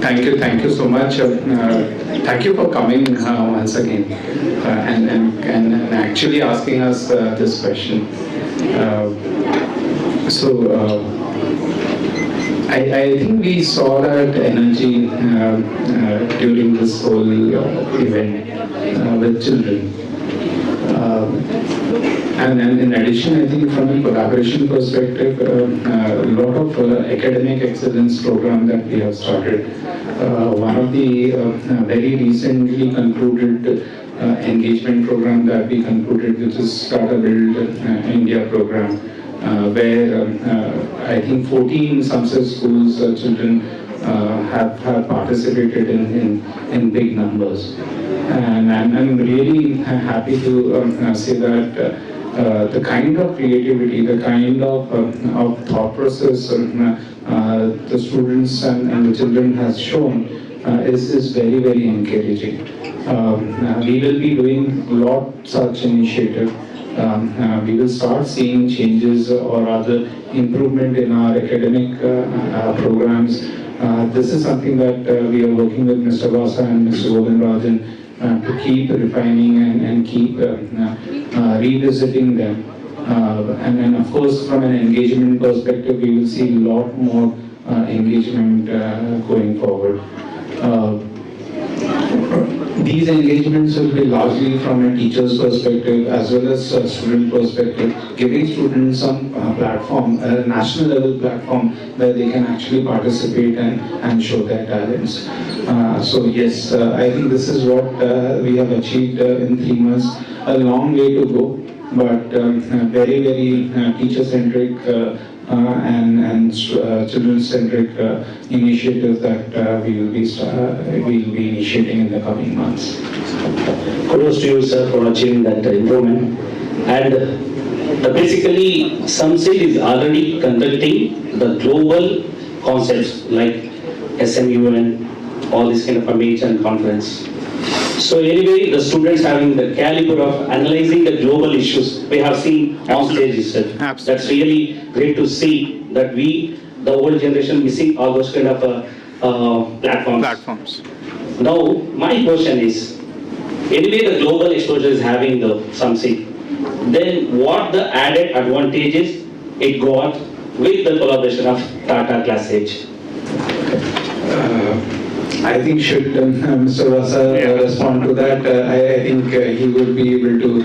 Thank you so much. Thank you for coming once again and actually asking us this question. I think we saw that energy during this whole event with children. And in addition, I think from a collaboration perspective, a lot of academic excellence program that we have started. One of the very recently concluded engagement program that we concluded, which is Startup Build India program, where I think 14 SAMSIDH schools children have participated in big numbers. And I'm really happy to say that the kind of creativity, the kind of thought process the students and the children has shown is very, very encouraging. We will be doing a lot such initiative. We will start seeing changes or other improvement in our academic programs. This is something that we are working with Mr. Vasa and Mr. Govindrajan to keep refining and keep revisiting them. And then of course from an engagement perspective we will see a lot more engagement going forward. These engagements will be largely from a teacher's perspective as well as a student perspective, giving students some platform, a national level platform where they can actually participate and show their talents. So yes, I think this is what we have achieved in 3 months. A long way to go, but very, very teacher-centric and children-centric initiatives that we will be initiating in the coming months. Kudos to you, sir, for achieving that improvement. And basically, SAMSIDH is already conducting the global concepts like SMUN, all this kind of a meet and conference. So anyway, the students having the caliber of analyzing the global issues we have seen on stage itself. That's really great to see that we, the old generation, missing all those kind of platforms. Now, my question is, anyway, the global exposure is having the SAMSIDH. Then what the added advantages it got with the collaboration of Tata Class Edge? I think should Mr. Vasa respond to that. I think he would be able to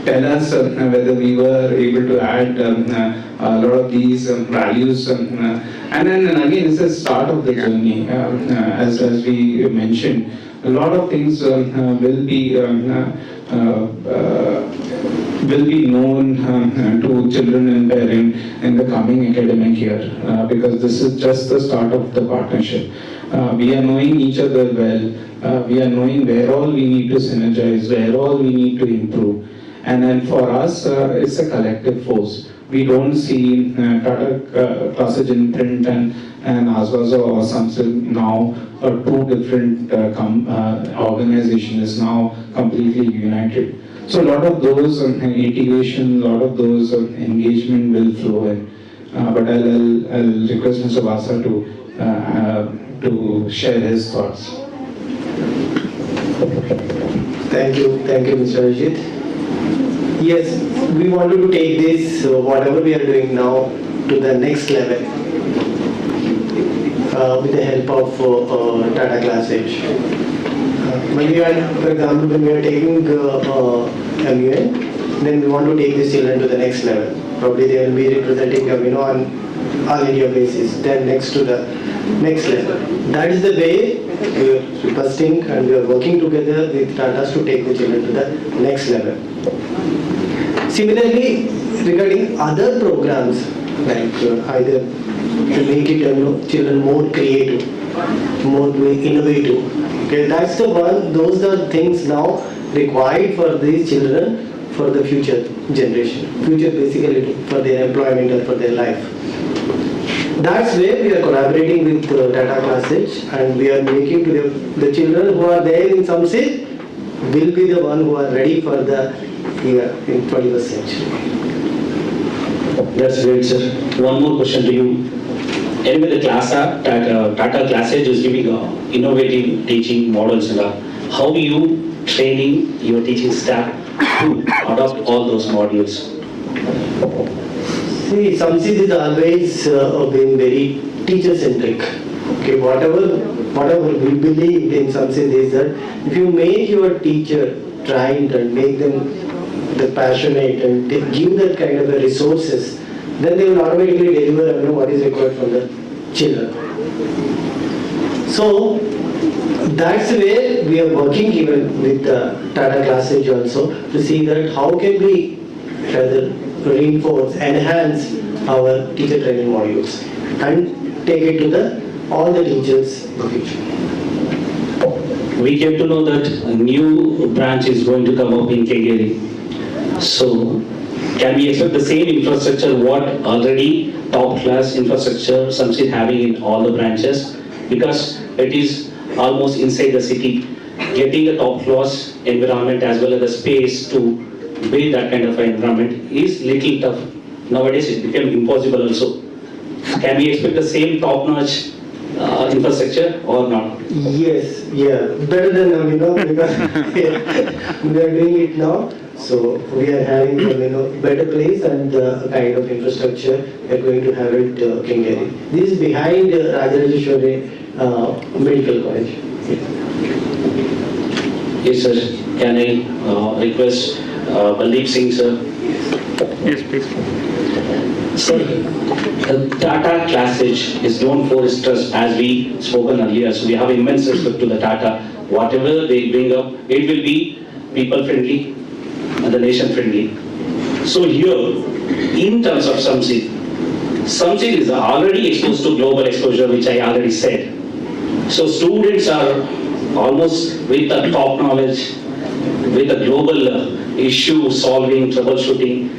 tell us whether we were able to add a lot of these values. And then again, it's the start of the journey. As we mentioned, a lot of things will be known to children and parents in the coming academic year, because this is just the start of the partnership. We are knowing each other well. We are knowing where all we need to synergize, where all we need to improve. And then for us, it's a collective force. We don't see Tata Class Edge Imprint and Aswaza or SAMSIDH now two different organizations is now completely united. So a lot of those integration, a lot of those engagement will flow in. But I'll request Mr. Vasa to share his thoughts. Thank you, Mr. Ajit. Yes, we wanted to take this, whatever we are doing now, to the next level with the help of Tata Class Edge. When we are, for example, when we are taking MUN, then we want to take these children to the next level. Probably they will be representing on all India basis, then next to the next level. That is the way we are requesting and we are working together with Tatas to take the children to the next level. Similarly, regarding other programs, like either to make it children more creative, more innovative. Okay, that's the one. Those are things now required for these children for the future generation. Future basically for their employment or for their life. That's where we are collaborating with Tata Class Edge, and we are making to the children who are there in SAMSIDH will be the one who are ready for the year in 21st century. That's great, sir. One more question to you. Anyway, the Tata Classage is giving innovative teaching models and how you training your teaching staff to adopt all those modules. See, SAMSIDH is always been very teacher-centric. Okay, whatever we believe in SAMSIDH is that if you make your teacher trained and make them the passionate and give that kind of a resources, then they will automatically deliver what is required from the children. So that's where we are working even with the Tata Classage also to see that how can we rather reinforce, enhance our teacher training modules and take it to all the teachers in the future. We came to know that a new branch is going to come up in Kegeri. So, can we expect the same infrastructure what already top class infrastructure SAMSIDH having in all the branches? Because it is almost inside the city. Getting a top class environment as well as the space to build that kind of an environment is little tough. Nowadays it became impossible also. Can we expect the same top-notch infrastructure or not? Yes, yeah, better than because we are doing it now. So we are having better place and kind of infrastructure we are going to have it Kengeri. This is behind Rajarajeshwari Medical College. Yes, sir. Can I request Baldeep Singh, sir? Yes, please. Sir, the Tata Classage is known for its trust, as we spoken earlier. So we have immense respect to the Tata. Whatever they bring up, it will be people friendly and the nation friendly. So here, in terms of SAMSIDH is already exposed to global exposure, which I already said. So students are almost with the top knowledge, with the global issue solving, troubleshooting,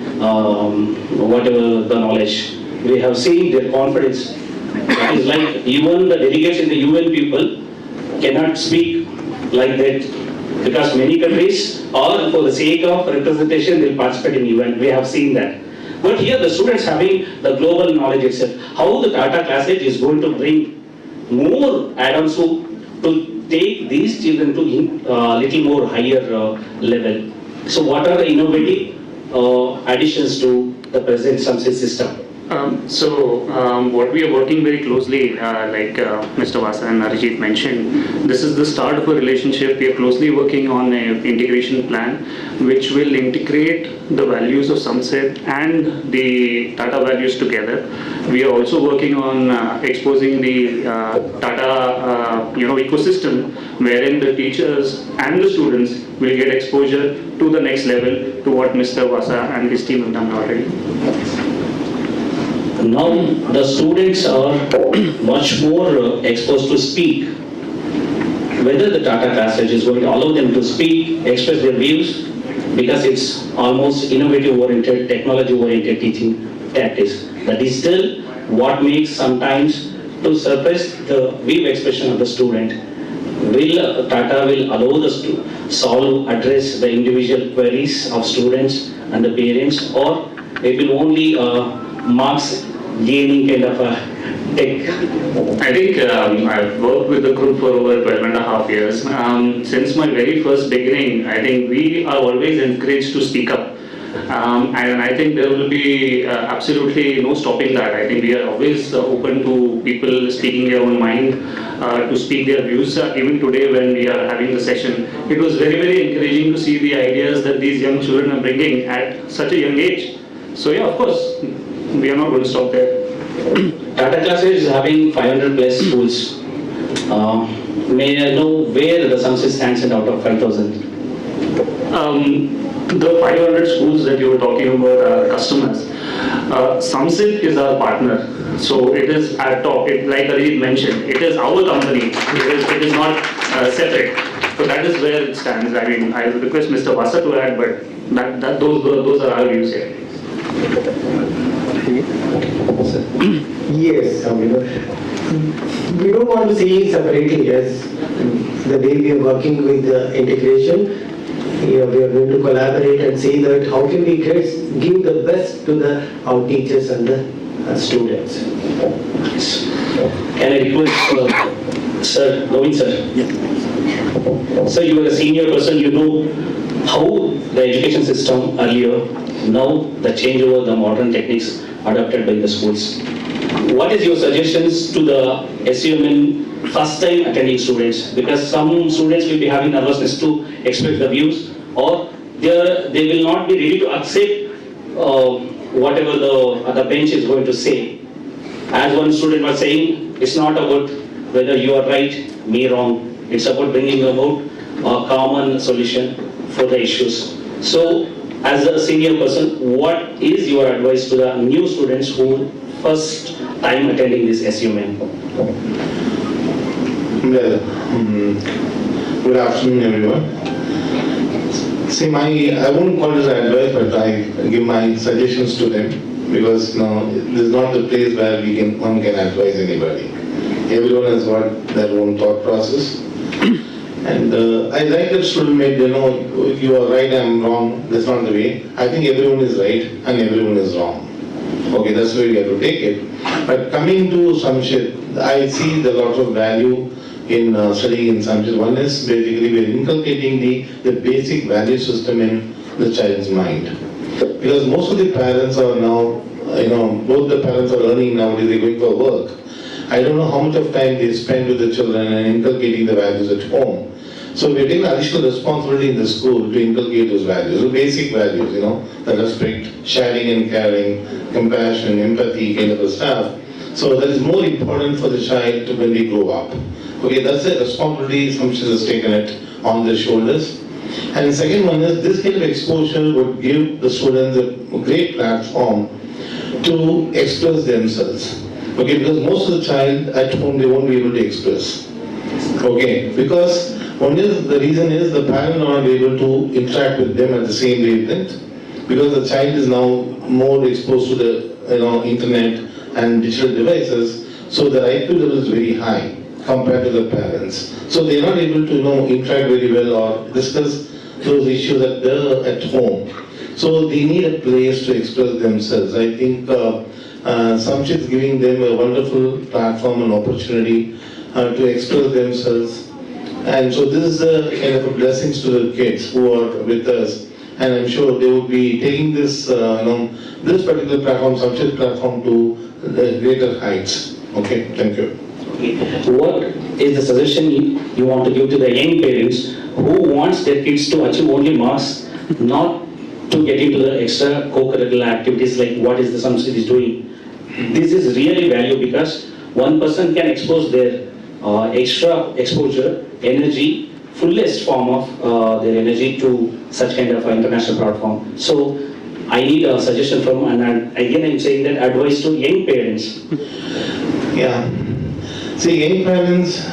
whatever the knowledge. We have seen their confidence. It is like even the delegates in the UN people cannot speak like that, because many countries are for the sake of representation will participate in UN. We have seen that. But here the students having the global knowledge itself. How the Tata Classage is going to bring more add-ons to take these children to little more higher level. So what are the innovative additions to the present SAMSIDH system? What we are working very closely, like Mr. Vasa and Arijit mentioned, this is the start of a relationship. We are closely working on an integration plan which will integrate the values of SAMSIDH and the Tata values together. We are also working on exposing the Tata ecosystem, wherein the teachers and the students will get exposure to the next level to what Mr. Vasa and his team have done already. Now the students are much more exposed to speak. Whether the Tata Classage is going to allow them to speak, express their views, because it's almost innovative oriented, technology oriented teaching tactics. The digital, what makes sometimes to suppress the view expression of the student, Tata will allow us to solve, address the individual queries of students and the parents, or it will only marks gaining kind of a tech? I think I've worked with the group for over 12.5 years. Since my very first beginning, I think we are always encouraged to speak up. And I think there will be absolutely no stopping that. I think we are always open to people speaking their own mind, to speak their views. Even today when we are having the session, it was very, very encouraging to see the ideas that these young children are bringing at such a young age. So yeah, of course, we are not going to stop there. Tata Classage is having 500 plus schools. May I know where the SAMSIDH stands out of 5,000? The 500 schools that you were talking about are customers. SAMSIDH is our partner. So it is at top. Like Arijit mentioned, it is our company. It is not separate. So that is where it stands. I mean, I request Mr. Vasa to add, but those are our views here. Yes, we don't want to see separately as the way we are working with the integration. We are going to collaborate and see that how can we give the best to our teachers and the students. students. Can I request Sir, Govind sir? Sir, you are a senior person, you know how the education system earlier, now the changeover, the modern techniques adopted by the schools. What is your suggestions to the SUMN first time attending students? Because some students will be having nervousness to express the views, or they will not be ready to accept whatever the bench is going to say. As one student was saying, it's not about whether you are right, me wrong. It's about bringing about a common solution for the issues. So, as a senior person, what is your advice to the new students who first time attending this SUMN? Well, good afternoon, everyone. See, I won't call it advice, but I give my suggestions to them, because this is not the place where one can advise anybody. Everyone has got their own thought process. And I like that student made, you are right, I am wrong, that's not the way. I think everyone is right and everyone is wrong. Okay, that's the way we have to take it. But coming to SAMSIDH, I see the lot of value in studying in SAMSIDH. One is basically we are inculcating the basic value system in the child's mind. Because most of the parents are now, both the parents are earning nowadays, they're going for work. I don't know how much of time they spend with the children and inculcating the values at home. So we're taking additional responsibility in the school to inculcate those values, the basic values, the respect, sharing and caring, compassion, empathy, kind of a stuff. So that is more important for the child when they grow up. Okay, that's the responsibility SAMSIDH has taken it on their shoulders. And the second one is this kind of exposure would give the students a great platform to express themselves. Okay, because most of the child at home, they won't be able to express. Okay, because the reason is the parent are not able to interact with them at the same wavelength, because the child is now more exposed to the internet and digital devices, so the IQ level is very high compared to the parents. So they are not able to interact very well or discuss those issues at home. So they need a place to express themselves. I think SAMSIDH is giving them a wonderful platform and opportunity to express themselves. And so this is a kind of a blessings to the kids who are with us. And I'm sure they will be taking this, this particular platform, SAMSIDH platform, to greater heights. Okay, thank you. Okay. What is the suggestion you want to give to the young parents who wants their kids to achieve only marks, not to get into the extra co-curricular activities like what is the SAMSIDH is doing? This is really value, because one person can expose their extra exposure, energy, fullest form of their energy to such kind of international platform. So I need a suggestion from, and again I'm saying that advice to young parents. Yeah. See, young parents,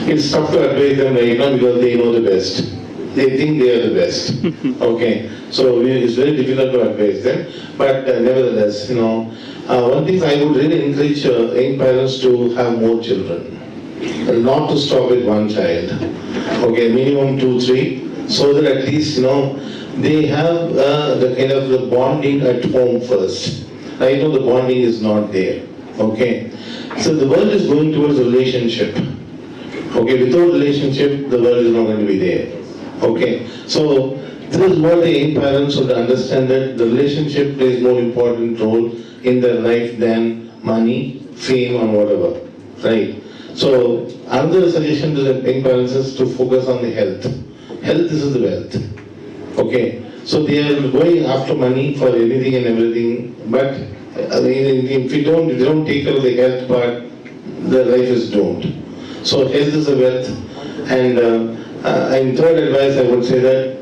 it's tough to advise them right now because they know the best. They think they are the best. Okay. So it's very difficult to advise them. But nevertheless, one thing I would really encourage young parents to have more children. Not to stop with one child. Okay, minimum 2, 3, so that at least, they have the kind of the bonding at home first. Right now the bonding is not there. Okay. So the world is going towards a relationship. Okay, without relationship, the world is not going to be there. Okay. So this is what the young parents should understand, that the relationship plays more important role in their life than money, fame, and whatever. Right. So another suggestion to the young parents is to focus on the health. Health is the wealth. Okay. So they are going after money for anything and everything, but if they don't take care of the health part, the life is doomed. So health is a wealth. And third advice, I would say that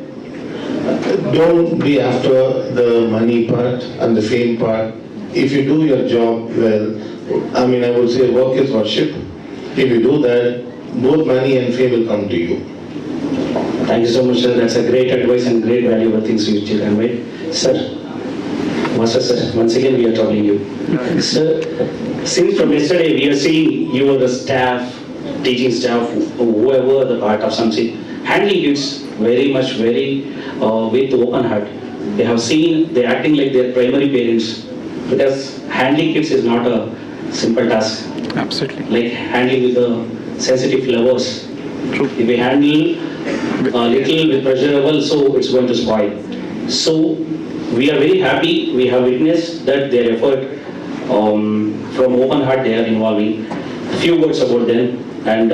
don't be after the money part and the fame part. If you do your job well, I would say work is worship. If you do that, both money and fame will come to you. Thank you so much, sir. That's a great advice and great valuable things you did convey. Sir, Master sir, once again we are talking you. Sir, since from yesterday we are seeing you are the staff, teaching staff, whoever the part of SAMSIDH, handling kids very with open heart. They have seen they acting like their primary parents, because handling kids is not a simple task. Absolutely. Like handling with the sensitive flavors. True. If we handle a little with pleasurable, so it's going to spoil. So we are very happy. We have witnessed that their effort from open heart they are involving. Few words about them and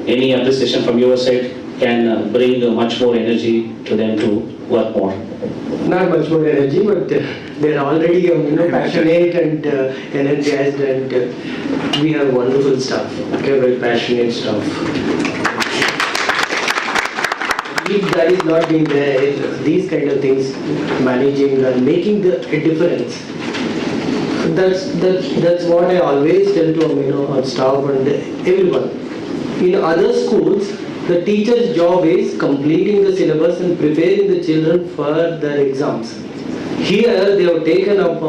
any appreciation from your side can bring much more energy to them to work more. Not much more energy, but they're already passionate and energized, and we have wonderful staff. Okay, very passionate staff. If that is not being there, these kind of things, managing and making a difference. That's what I always tell to our staff and everyone. In other schools, the teacher's job is completing the syllabus and preparing the children for their exams. Here they have taken up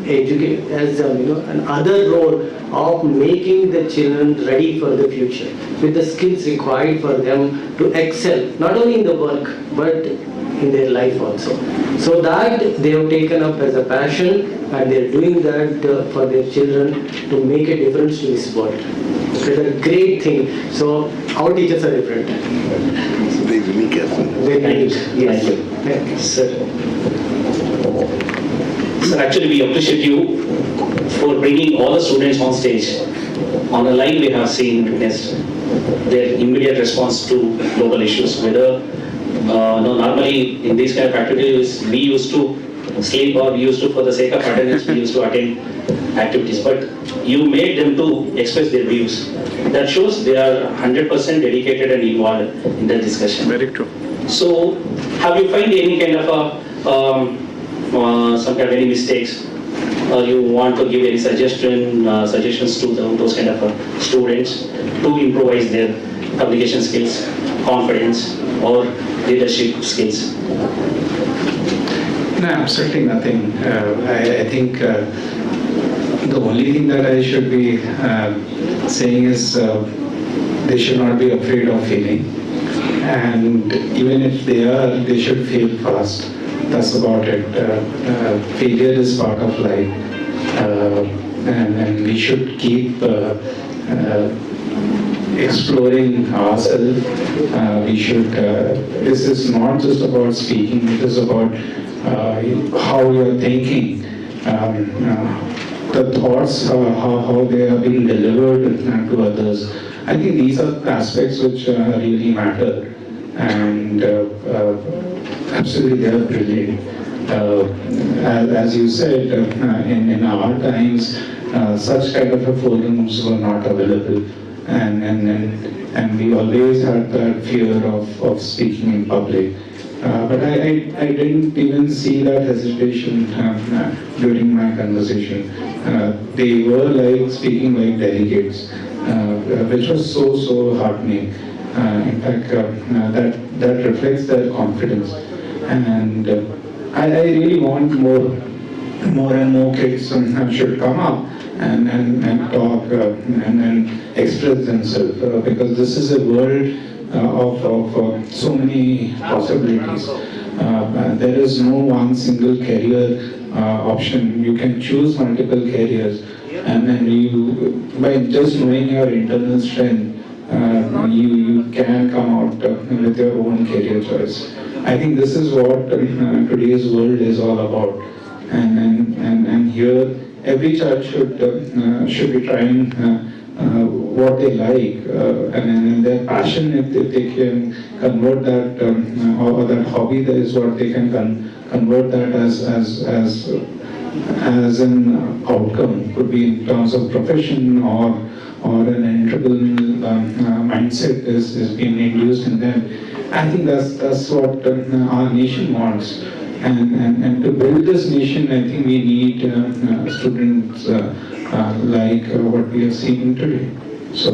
educate as another role of making the children ready for the future with the skills required for them to excel not only in the work but in their life also. So that they have taken up as a passion and they are doing that for their children to make a difference to this world. It's a great thing. So our teachers are different. Very unique as well. Very Thank you. unique. Yes. Thank you. Thank you. Sir, actually we appreciate you for bringing all the students on stage. On a live we have seen witnessed their immediate response to global issues. Whether normally in these kind of activities we used to sleep or we used to, for the sake of attendance, we used to attend activities. But you made them to express their views. That shows they are 100% dedicated and involved in the discussion. Very true. So, have you find any kind of some kind of any mistakes, or you want to give any suggestions to those kind of students to improvise their communication skills, confidence, or leadership skills? No, absolutely nothing. I think the only thing that I should be saying is they should not be afraid of failing. And even if they are, they should fail fast. That's about it. Failure is part of life. And we should keep exploring ourselves. We should, this is not just about speaking, it is about how you're thinking, the thoughts, how they are being delivered to others. I think these are aspects which really matter, and absolutely they are brilliant. As you said, in our times, such kind of forums were not available, and we always had that fear of speaking in public. But I didn't even see that hesitation during my conversation. They were like speaking like delegates, which was so heartening. In fact, that reflects their confidence. And I really want more and more kids should come up and talk and express themselves, because this is a world of so many possibilities. There is no one single career option. You can choose multiple careers, and then you, by just knowing your internal strength, you can come out with your own career choice. I think this is what today's world is all about, and here every child should be trying what they like, and their passion, if they can convert that, or that hobby, that is what they can convert that as an outcome. Could be in terms of profession or an integral mindset is being induced in them. I think that's what our nation wants. And to build this nation, I think we need students like what we have seen today. So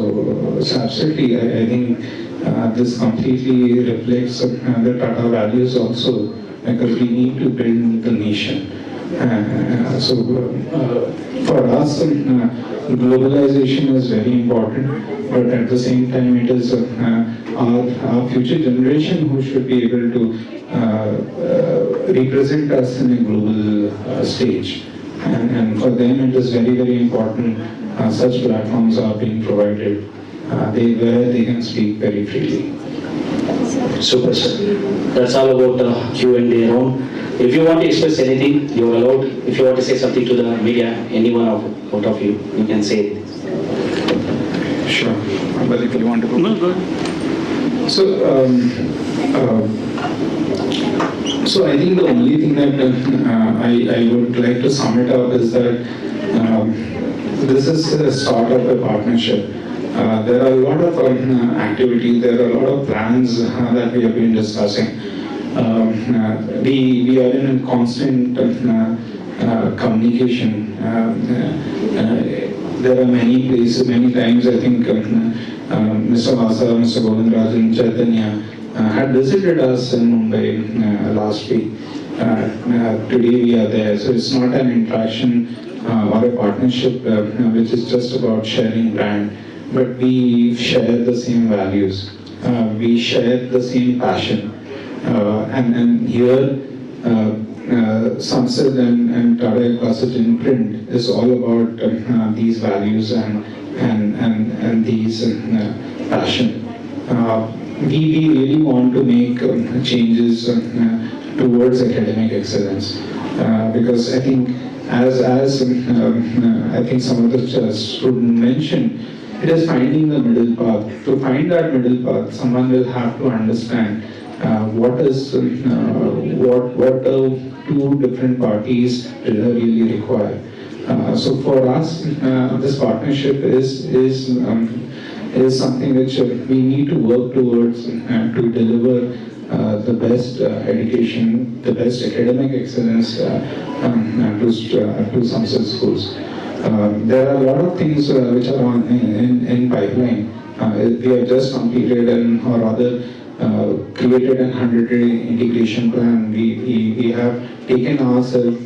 absolutely, I think this completely reflects the Tata values also, because we need to build the nation. So for us, globalization is very important, but at the same time, it is our future generation who should be able to represent us in a global stage. And for them, it is very important such platforms are being provided, where they can speak very freely. Super, sir. That's all about Q&A round. If you want to express anything, you are allowed. If you want to say something to the media, anyone out of you, you can say it. Sure. But if you want to go. No, go ahead. So I think the only thing that I would like to sum it up is that this is the start of a partnership. There are a lot of activities, there are a lot of plans that we have been discussing. We are in constant communication. There are many places, many times I think Mr. Vasa, Mr. Govindraj and Chaitanya had visited us in Mumbai last week. Today we are there, so it's not an interaction or a partnership which is just about sharing brand, but we share the same values, we share the same passion, and here SAMSIDH and Tata Classic in print is all about these values and these passion. We really want to make changes towards academic excellence, because I think as I think some of the students mentioned, it is finding the middle path. To find that middle path, someone will have to understand what two different parties really require. So for us, this partnership is something which we need to work towards to deliver the best education, the best academic excellence to SAMSIDH schools. There are a lot of things which are in pipeline. We have just completed or rather created a 100-day integration plan. We have taken ourselves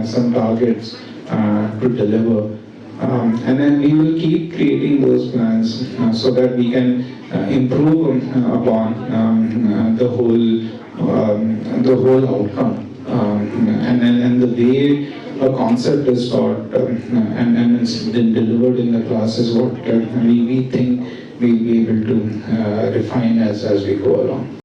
some targets to deliver. And then we will keep creating those plans so that we can improve upon the whole outcome. And the way a concept is taught and it's been delivered in the class is what we think we'll be able to refine as we go along.